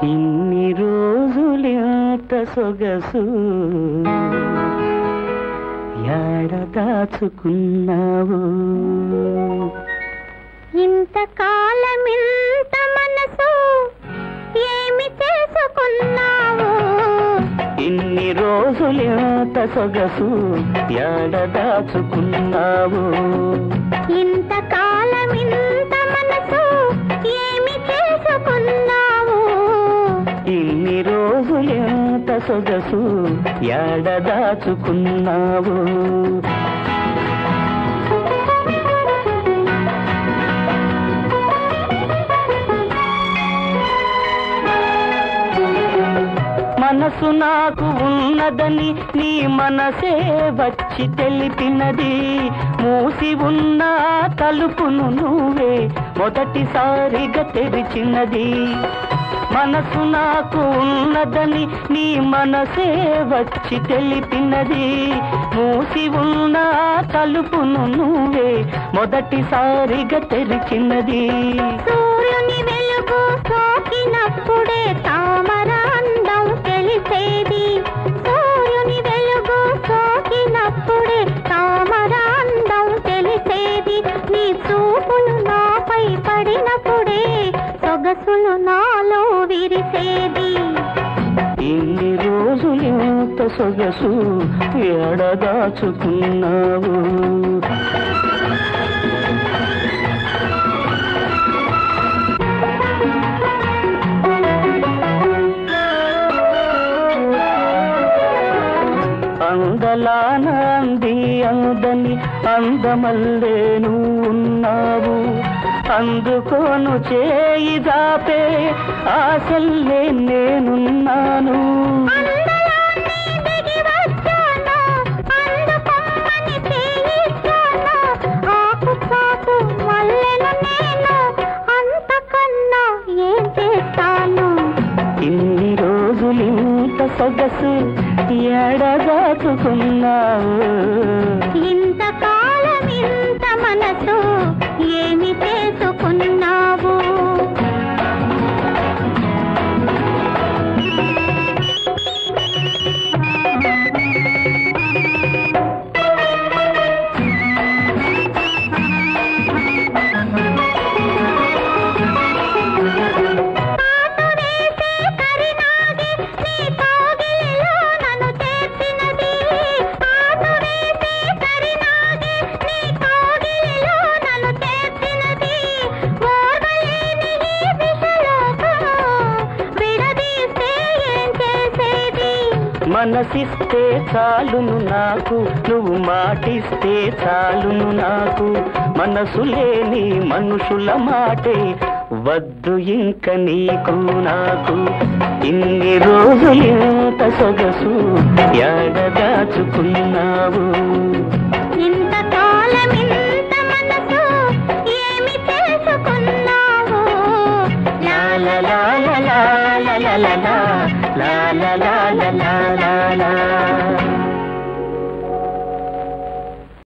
ఇన్ని రోజులెంత సొగసు యాడ దాచుకున్నావు ఇంతకాలమింత మనసు ఏమి చేసుకున్నావు ఇన్ని రోజులెంత సొగసు యాడ దాచుకున్నావు ఇంతకాలమింత మనసు ఏమి చేసుకున్నావు ఇన్ని రోజులెంత సొగసు యాడ దాచుకున్నావు మనసు నాకు ఉన్నదని నీ మనసే వచ్చి తెలిపినది మూసి ఉన్న తలుపును నువ్వే మొదటిసారిగా తెరిచినది మనసు నాకు ఉన్నదని నీ మనసే వచ్చి తెలిపినది మూసి ఉన్న తలుపును నువ్వే మొదటిసారిగా తెరిచినది సూర్యుని వెలుగు సోకినప్పుడే తామర అందం తెలిసేది సూర్యుని వెలుగు సోకినప్పుడే తామర అందం తెలిసేది నీ చూపులు నాపై పడినప్పుడే సొగసులు నాలో విరిసేది ఇన్ని రోజులెంత సొగసు ఏడ దాచుకున్నావు అందలాన అంది అందని అందమల్లేను ఉన్నావు అందుకోను చేయి దాపే ఆశల్లే నేనున్నాను ఇన్ని రోజులింత సొగసు ఎడదాచుకున్నావు ఇంతకాలం ఇంత మనసు ఏమి చేసుకున్నావు మనసిస్తే చాలును నాకు నువ్వు మాటిస్తే చాలును నాకు మనసు లేని మనుషుల మాటే వద్దు ఇంక నీకు నాకు ఇన్ని రోజులెంత సొగసు యాడ దాచుకున్నావు ఇంతకాలం ఇంత మనసు ఏమి చేసుకున్నావు లా లా లా లా లా లా లా లా